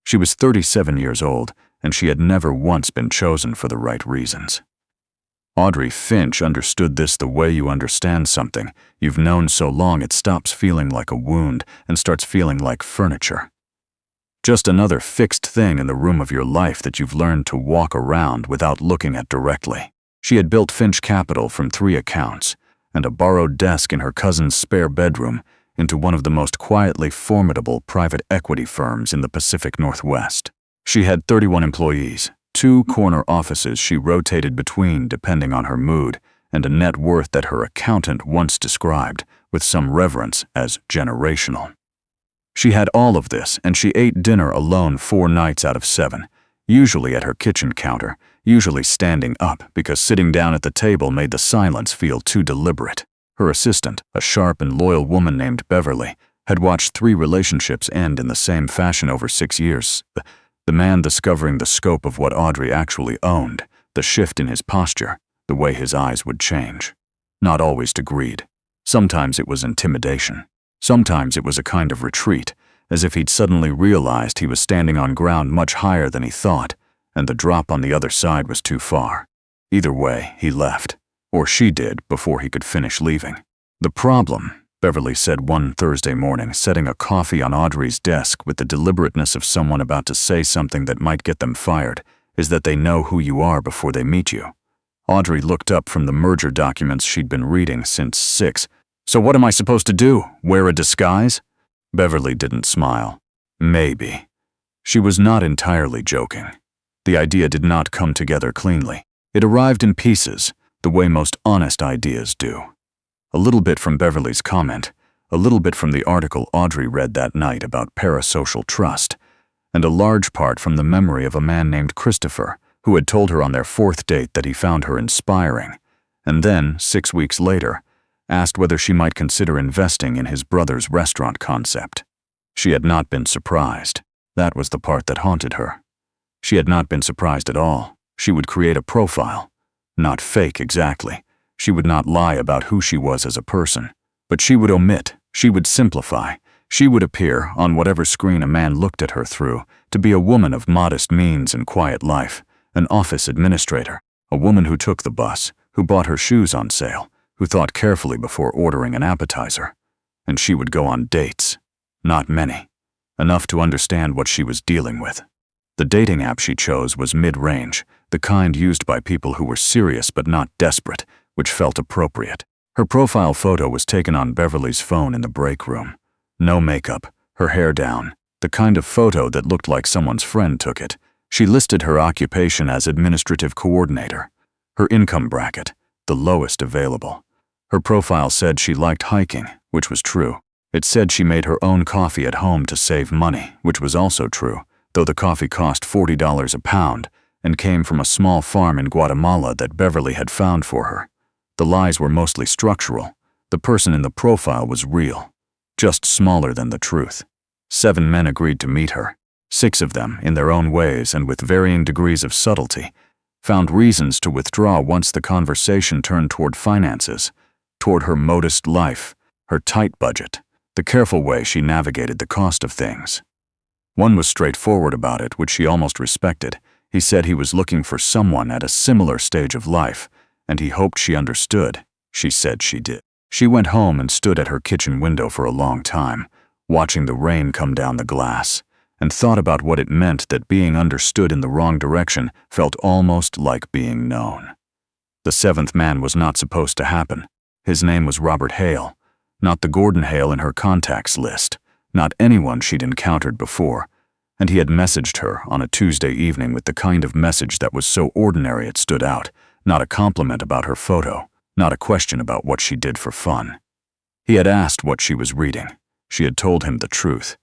She was 37 years old, and she had never once been chosen for the right reasons. Audrey Finch understood this the way you understand something you've known so long it stops feeling like a wound and starts feeling like furniture. Just another fixed thing in the room of your life that you've learned to walk around without looking at directly. She had built Finch Capital from 3 accounts and a borrowed desk in her cousin's spare bedroom into one of the most quietly formidable private equity firms in the Pacific Northwest. She had 31 employees, 2 corner offices she rotated between depending on her mood, and a net worth that her accountant once described, with some reverence, as generational. She had all of this, and she ate dinner alone 4 nights out of 7, usually at her kitchen counter, usually standing up because sitting down at the table made the silence feel too deliberate. Her assistant, a sharp and loyal woman named Beverly, had watched 3 relationships end in the same fashion over 6 years. The man discovering the scope of what Audrey actually owned, the shift in his posture, the way his eyes would change. Not always to greed. Sometimes it was intimidation. Sometimes it was a kind of retreat, as if he'd suddenly realized he was standing on ground much higher than he thought, and the drop on the other side was too far. Either way, he left, or she did before he could finish leaving. "The problem," Beverly said one Thursday morning, setting a coffee on Audrey's desk with the deliberateness of someone about to say something that might get them fired, "is that they know who you are before they meet you." Audrey looked up from the merger documents she'd been reading since 6. "So what am I supposed to do? Wear a disguise?" Beverly didn't smile. Maybe. She was not entirely joking. The idea did not come together cleanly. It arrived in pieces, the way most honest ideas do. A little bit from Beverly's comment, a little bit from the article Audrey read that night about parasocial trust, and a large part from the memory of a man named Christopher, who had told her on their 4th date that he found her inspiring, and then, 6 weeks later, asked whether she might consider investing in his brother's restaurant concept. She had not been surprised. That was the part that haunted her. She had not been surprised at all. She would create a profile. Not fake exactly. She would not lie about who she was as a person. But she would omit. She would simplify. She would appear, on whatever screen a man looked at her through, to be a woman of modest means and quiet life, an office administrator, a woman who took the bus, who bought her shoes on sale, who thought carefully before ordering an appetizer. And she would go on dates. Not many. Enough to understand what she was dealing with. The dating app she chose was mid-range, the kind used by people who were serious but not desperate, which felt appropriate. Her profile photo was taken on Beverly's phone in the break room. No makeup, her hair down, the kind of photo that looked like someone's friend took it. She listed her occupation as administrative coordinator. Her income bracket, the lowest available. Her profile said she liked hiking, which was true. It said she made her own coffee at home to save money, which was also true, though the coffee cost $40 a pound and came from a small farm in Guatemala that Beverly had found for her. The lies were mostly structural. The person in the profile was real, just smaller than the truth. 7 men agreed to meet her. 6 of them, in their own ways and with varying degrees of subtlety, found reasons to withdraw once the conversation turned toward finances, toward her modest life, her tight budget, the careful way she navigated the cost of things. One was straightforward about it, which she almost respected. He said he was looking for someone at a similar stage of life, and he hoped she understood. She said she did. She went home and stood at her kitchen window for a long time, watching the rain come down the glass, and thought about what it meant that being understood in the wrong direction felt almost like being known. The 7th man was not supposed to happen. His name was Robert Hale, not the Gordon Hale in her contacts list, not anyone she'd encountered before, and he had messaged her on a Tuesday evening with the kind of message that was so ordinary it stood out, not a compliment about her photo, not a question about what she did for fun. He had asked what she was reading. She had told him the truth.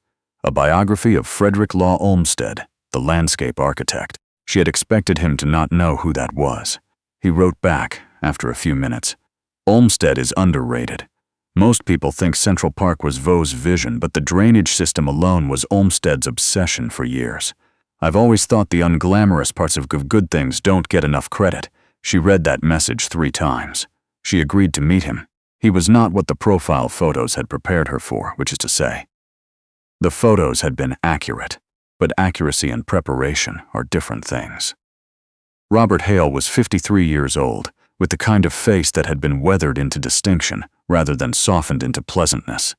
A biography of Frederick Law Olmsted, the landscape architect. She had expected him to not know who that was. He wrote back, after a few minutes, "Olmsted is underrated. Most people think Central Park was Vaux's vision, but the drainage system alone was Olmsted's obsession for years. I've always thought the unglamorous parts of good things don't get enough credit." She read that message 3 times. She agreed to meet him. He was not what the profile photos had prepared her for, which is to say. The photos had been accurate, but accuracy and preparation are different things. Robert Hale was 53 years old, with the kind of face that had been weathered into distinction rather than softened into pleasantness.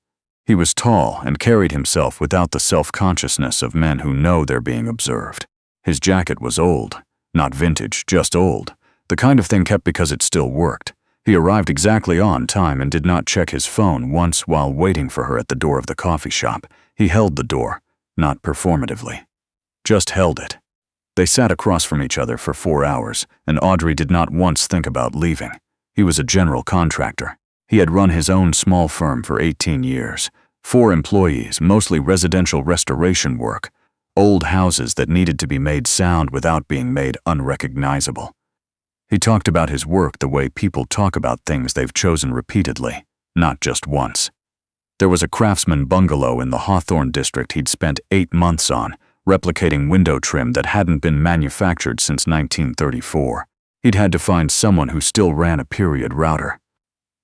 He was tall and carried himself without the self-consciousness of men who know they're being observed. His jacket was old, not vintage, just old, the kind of thing kept because it still worked. He arrived exactly on time and did not check his phone once while waiting for her at the door of the coffee shop. He held the door, not performatively. Just held it. They sat across from each other for 4 hours, and Audrey did not once think about leaving. He was a general contractor. He had run his own small firm for 18 years. 4 employees, mostly residential restoration work, old houses that needed to be made sound without being made unrecognizable. He talked about his work the way people talk about things they've chosen repeatedly, not just once. There was a craftsman bungalow in the Hawthorne district he'd spent 8 months on, replicating window trim that hadn't been manufactured since 1934. He'd had to find someone who still ran a period router.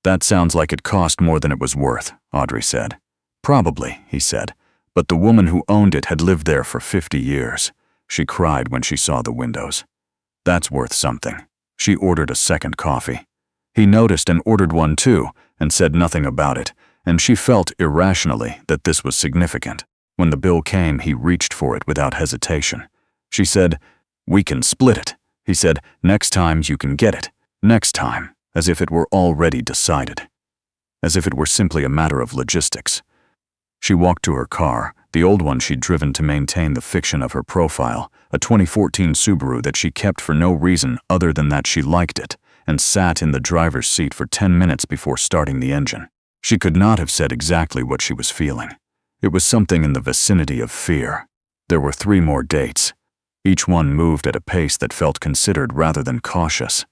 "That sounds like it cost more than it was worth," Audrey said. "Probably," he said, "but the woman who owned it had lived there for 50 years. She cried when she saw the windows. That's worth something." She ordered a second coffee. He noticed and ordered one too, and said nothing about it, and she felt irrationally that this was significant. When the bill came, he reached for it without hesitation. She said, "We can split it." He said, "Next time you can get it. Next time," as if it were already decided. As if it were simply a matter of logistics. She walked to her car, the old one she'd driven to maintain the fiction of her profile, a 2014 Subaru that she kept for no reason other than that she liked it, and sat in the driver's seat for 10 minutes before starting the engine. She could not have said exactly what she was feeling. It was something in the vicinity of fear. There were 3 more dates. Each one moved at a pace that felt considered rather than cautious.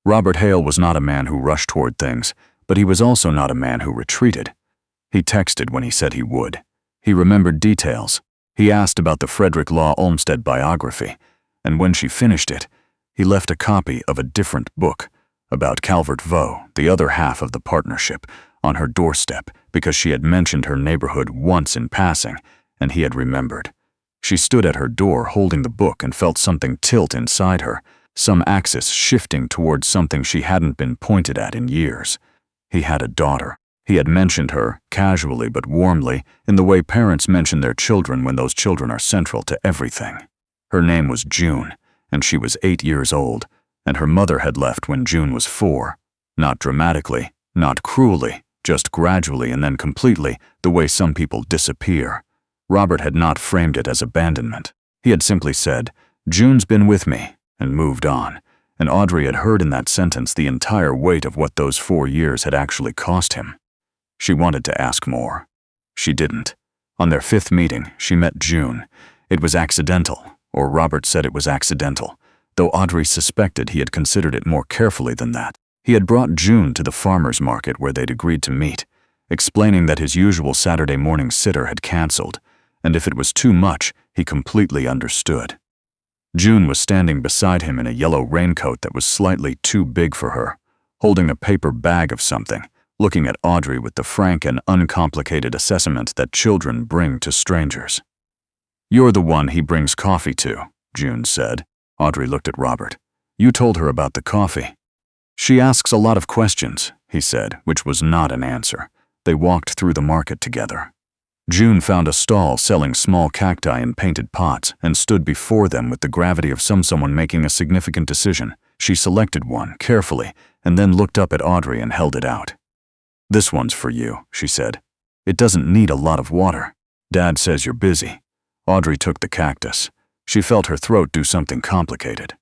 Robert Hale was not a man who rushed toward things, but he was also not a man who retreated. He texted when he said he would. He remembered details. He asked about the Frederick Law Olmsted biography, and when she finished it, he left a copy of a different book about Calvert Vaux, the other half of the partnership, on her doorstep because she had mentioned her neighborhood once in passing, and he had remembered. She stood at her door holding the book and felt something tilt inside her, some axis shifting towards something she hadn't been pointed at in years. He had a daughter. He had mentioned her, casually but warmly, in the way parents mention their children when those children are central to everything. Her name was June, and she was 8 years old, and her mother had left when June was 4. Not dramatically, not cruelly, just gradually and then completely, the way some people disappear. Robert had not framed it as abandonment. He had simply said, "June's been with me," and moved on. And Audrey had heard in that sentence the entire weight of what those 4 years had actually cost him. She wanted to ask more. She didn't. On their 5th meeting, she met June. It was accidental, or Robert said it was accidental, though Audrey suspected he had considered it more carefully than that. He had brought June to the farmer's market where they'd agreed to meet, explaining that his usual Saturday morning sitter had canceled, and if it was too much, he completely understood. June was standing beside him in a yellow raincoat that was slightly too big for her, holding a paper bag of something, looking at Audrey with the frank and uncomplicated assessment that children bring to strangers. "You're the one he brings coffee to," June said. Audrey looked at Robert. "You told her about the coffee." "She asks a lot of questions," he said, which was not an answer. They walked through the market together. June found a stall selling small cacti in painted pots and stood before them with the gravity of someone making a significant decision. She selected one, carefully, and then looked up at Audrey and held it out. "This one's for you," she said. "It doesn't need a lot of water. Dad says you're busy." Audrey took the cactus. She felt her throat do something complicated.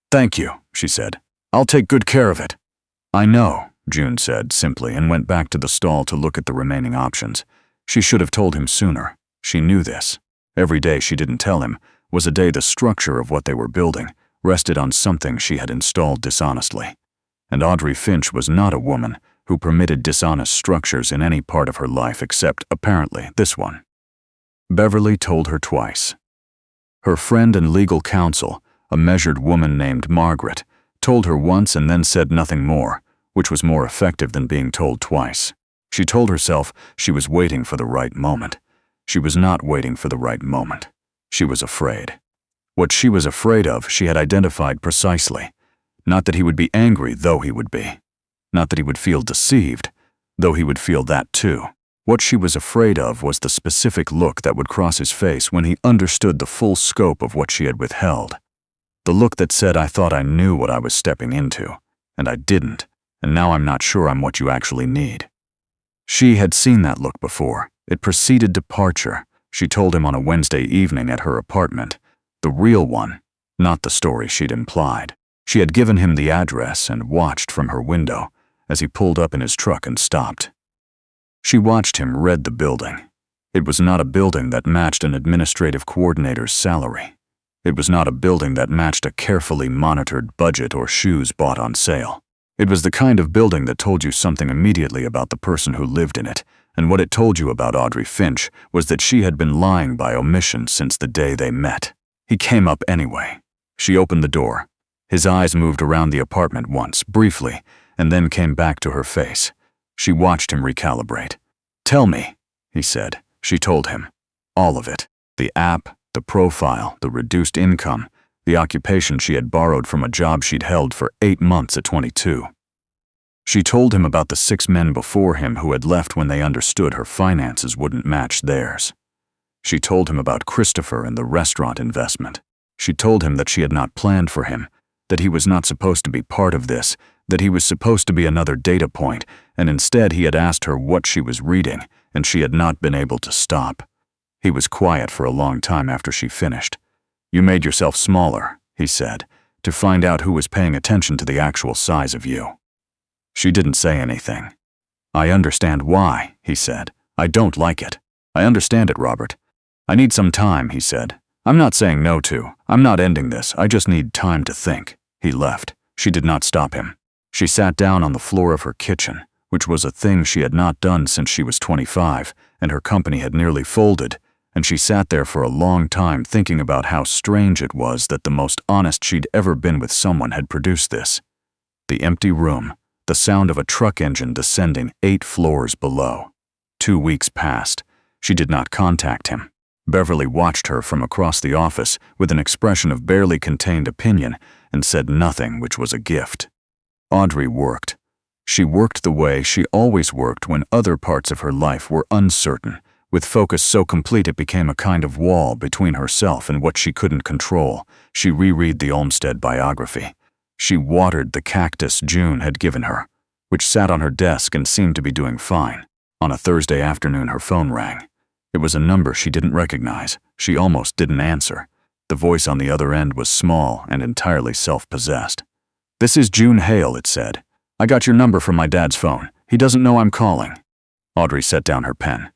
"Thank you," she said. "I'll take good care of it." "I know," June said simply and went back to the stall to look at the remaining options. She should have told him sooner. She knew this. Every day she didn't tell him was a day the structure of what they were building rested on something she had installed dishonestly. And Audrey Finch was not a woman who permitted dishonest structures in any part of her life except, apparently, this one. Beverly told her twice. Her friend and legal counsel, a measured woman named Margaret, told her once and then said nothing more, which was more effective than being told twice. She told herself she was waiting for the right moment. She was not waiting for the right moment. She was afraid. What she was afraid of, she had identified precisely. Not that he would be angry, though he would be. Not that he would feel deceived, though he would feel that too. What she was afraid of was the specific look that would cross his face when he understood the full scope of what she had withheld. The look that said, "I thought I knew what I was stepping into, and I didn't, and now I'm not sure I'm what you actually need." She had seen that look before. It preceded departure. She told him on a Wednesday evening at her apartment. The real one, not the story she'd implied. She had given him the address and watched from her window as he pulled up in his truck and stopped. She watched him read the building. It was not a building that matched an administrative coordinator's salary. It was not a building that matched a carefully monitored budget or shoes bought on sale. It was the kind of building that told you something immediately about the person who lived in it, and what it told you about Audrey Finch was that she had been lying by omission since the day they met. He came up anyway. She opened the door. His eyes moved around the apartment once, briefly, and then came back to her face. She watched him recalibrate. "Tell me," he said. She told him. All of it. The app, the profile, the reduced income, the occupation she had borrowed from a job she'd held for 8 months at 22. She told him about the 6 men before him who had left when they understood her finances wouldn't match theirs. She told him about Christopher and the restaurant investment. She told him that she had not planned for him, that he was not supposed to be part of this, that he was supposed to be another data point, and instead he had asked her what she was reading, and she had not been able to stop. He was quiet for a long time after she finished. "You made yourself smaller," he said, "to find out who was paying attention to the actual size of you." She didn't say anything. "I understand why," he said. "I don't like it. I understand it, Robert. I need some time," he said. "I'm not saying no to. I'm not ending this. I just need time to think." He left. She did not stop him. She sat down on the floor of her kitchen, which was a thing she had not done since she was 25, and her company had nearly folded, and she sat there for a long time thinking about how strange it was that the most honest she'd ever been with someone had produced this. The empty room, the sound of a truck engine descending 8 floors below. 2 weeks passed. She did not contact him. Beverly watched her from across the office with an expression of barely contained opinion and said nothing, which was a gift. Audrey worked. She worked the way she always worked when other parts of her life were uncertain, with focus so complete it became a kind of wall between herself and what she couldn't control. She reread the Olmsted biography. She watered the cactus June had given her, which sat on her desk and seemed to be doing fine. On a Thursday afternoon, her phone rang. It was a number she didn't recognize. She almost didn't answer. The voice on the other end was small and entirely self-possessed. "This is June Hale," it said. "I got your number from my dad's phone. He doesn't know I'm calling." Audrey set down her pen.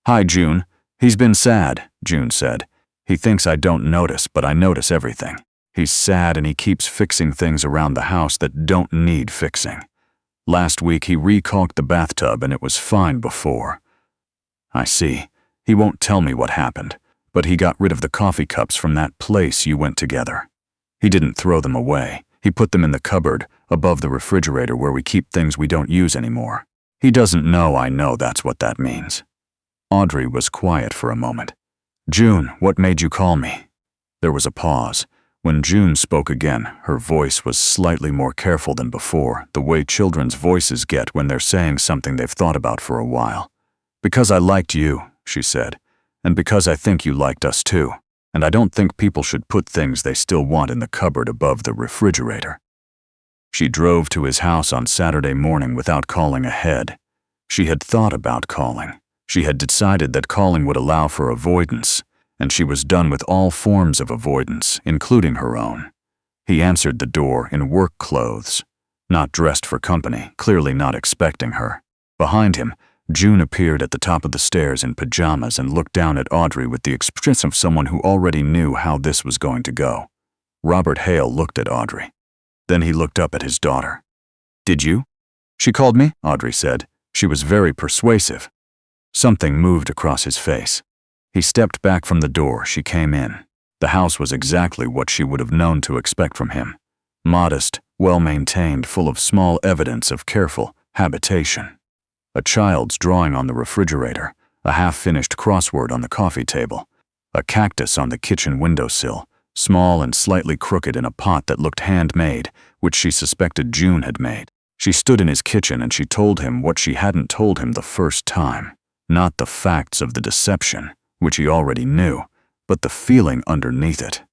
"Hi, June. He's been sad," June said. "He thinks I don't notice, but I notice everything. He's sad and he keeps fixing things around the house that don't need fixing. Last week he re-caulked the bathtub and it was fine before." "I see. He won't tell me what happened, but he got rid of the coffee cups from that place you went together. He didn't throw them away. He put them in the cupboard, above the refrigerator where we keep things we don't use anymore. He doesn't know I know that's what that means." Audrey was quiet for a moment. "June, what made you call me?" There was a pause. When June spoke again, her voice was slightly more careful than before, the way children's voices get when they're saying something they've thought about for a while. "Because I liked you," she said, "and because I think you liked us too. And I don't think people should put things they still want in the cupboard above the refrigerator." She drove to his house on Saturday morning without calling ahead. She had thought about calling. She had decided that calling would allow for avoidance, and she was done with all forms of avoidance, including her own. He answered the door in work clothes, not dressed for company, clearly not expecting her. Behind him, June appeared at the top of the stairs in pajamas and looked down at Audrey with the expression of someone who already knew how this was going to go. Robert Hale looked at Audrey. Then he looked up at his daughter. "Did you?" "She called me," Audrey said. She was very persuasive. Something moved across his face. He stepped back from the door. She came in. The house was exactly what she would have known to expect from him. Modest, well-maintained, full of small evidence of careful habitation. A child's drawing on the refrigerator, a half-finished crossword on the coffee table. A cactus on the kitchen windowsill, small and slightly crooked in a pot that looked handmade, which she suspected June had made. She stood in his kitchen and she told him what she hadn't told him the first time. Not the facts of the deception, which he already knew, but the feeling underneath it.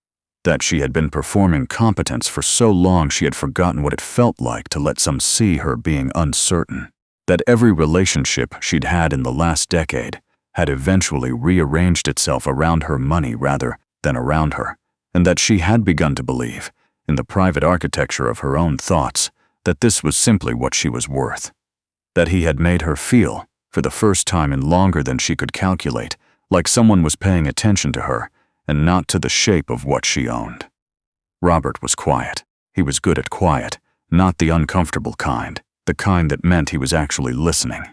That she had been performing competence for so long she had forgotten what it felt like to let some see her being uncertain. That every relationship she'd had in the last decade had eventually rearranged itself around her money rather than around her, and that she had begun to believe, in the private architecture of her own thoughts, that this was simply what she was worth. That he had made her feel, for the first time in longer than she could calculate, like someone was paying attention to her and not to the shape of what she owned. Robert was quiet. He was good at quiet, not the uncomfortable kind, the kind that meant he was actually listening.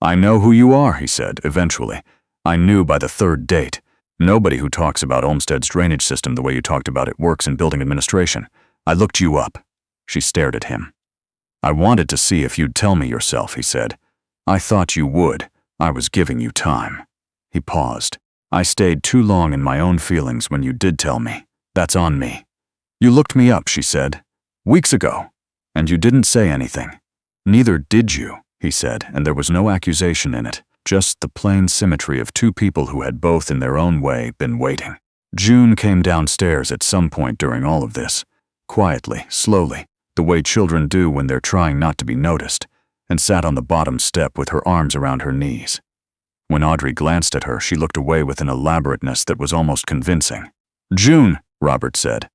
"I know who you are," he said, eventually. "I knew by the third date. Nobody who talks about Olmsted's drainage system the way you talked about it works in building administration. I looked you up." She stared at him. "I wanted to see if you'd tell me yourself," he said. "I thought you would. I was giving you time." He paused. "I stayed too long in my own feelings when you did tell me. That's on me." "You looked me up," she said, "weeks ago, and you didn't say anything." "Neither did you," he said, and there was no accusation in it, just the plain symmetry of two people who had both in their own way been waiting. June came downstairs at some point during all of this, quietly, slowly, the way children do when they're trying not to be noticed, and sat on the bottom step with her arms around her knees. When Audrey glanced at her, she looked away with an elaborateness that was almost convincing. "June," Robert said.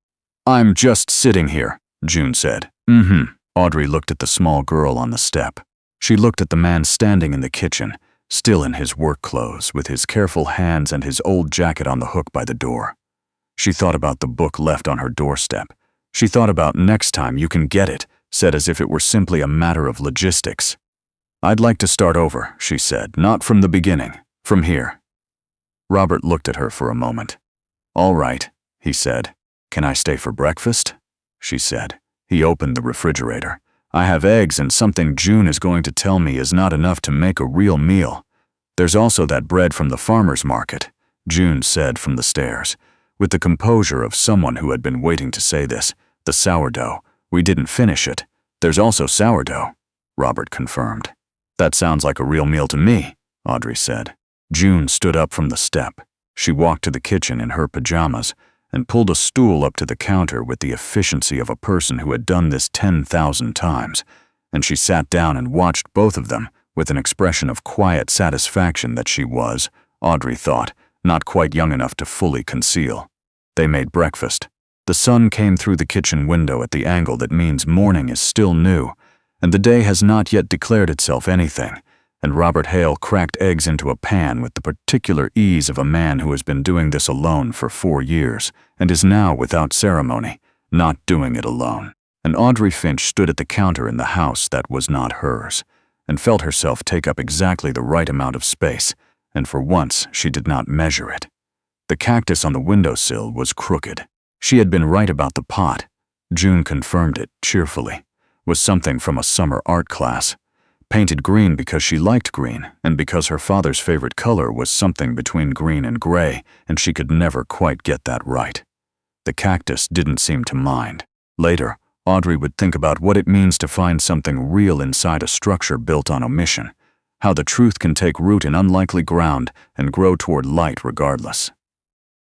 "I'm just sitting here," June said. Audrey looked at the small girl on the step. She looked at the man standing in the kitchen, still in his work clothes, with his careful hands and his old jacket on the hook by the door. She thought about the book left on her doorstep. She thought about "next time you can get it," said as if it were simply a matter of logistics. "I'd like to start over," she said, "not from the beginning, from here." Robert looked at her for a moment. "All right," he said. "Can I stay for breakfast?" she said. He opened the refrigerator. "I have eggs and something June is going to tell me is not enough to make a real meal. There's also that bread from the farmer's market," June said from the stairs, with the composure of someone who had been waiting to say this. "The sourdough. We didn't finish it. There's also sourdough," Robert confirmed. "That sounds like a real meal to me," Audrey said. June stood up from the step. She walked to the kitchen in her pajamas and pulled a stool up to the counter with the efficiency of a person who had done this 10,000 times, and she sat down and watched both of them with an expression of quiet satisfaction that she was, Audrey thought, not quite young enough to fully conceal. They made breakfast. The sun came through the kitchen window at the angle that means morning is still new, and the day has not yet declared itself anything, and Robert Hale cracked eggs into a pan with the particular ease of a man who has been doing this alone for 4 years, and is now, without ceremony, not doing it alone. And Audrey Finch stood at the counter in the house that was not hers, and felt herself take up exactly the right amount of space, and for once she did not measure it. The cactus on the windowsill was crooked. She had been right about the pot. June confirmed it cheerfully. Was something from a summer art class. Painted green because she liked green, and because her father's favorite color was something between green and gray, and she could never quite get that right. The cactus didn't seem to mind. Later, Audrey would think about what it means to find something real inside a structure built on omission, how the truth can take root in unlikely ground and grow toward light regardless.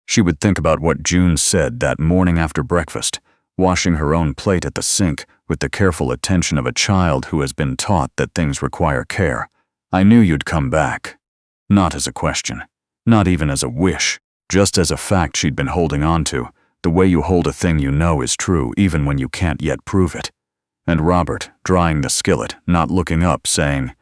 She would think about what June said that morning after breakfast, washing her own plate at the sink with the careful attention of a child who has been taught that things require care. "I knew you'd come back." Not as a question, not even as a wish, just as a fact she'd been holding on to, the way you hold a thing you know is true even when you can't yet prove it. And Robert, drying the skillet, not looking up, saying,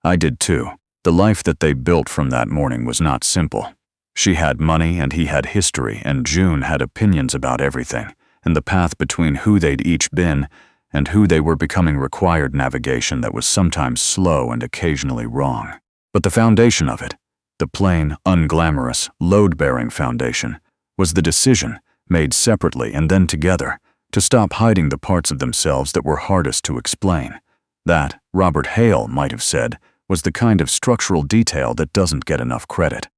"I did too." The life that they built from that morning was not simple. She had money and he had history, and June had opinions about everything, and the path between who they'd each been and who they were becoming required navigation that was sometimes slow and occasionally wrong. But the foundation of it, the plain, unglamorous, load-bearing foundation, was the decision, made separately and then together, to stop hiding the parts of themselves that were hardest to explain. That, Robert Hale might have said, was the kind of structural detail that doesn't get enough credit.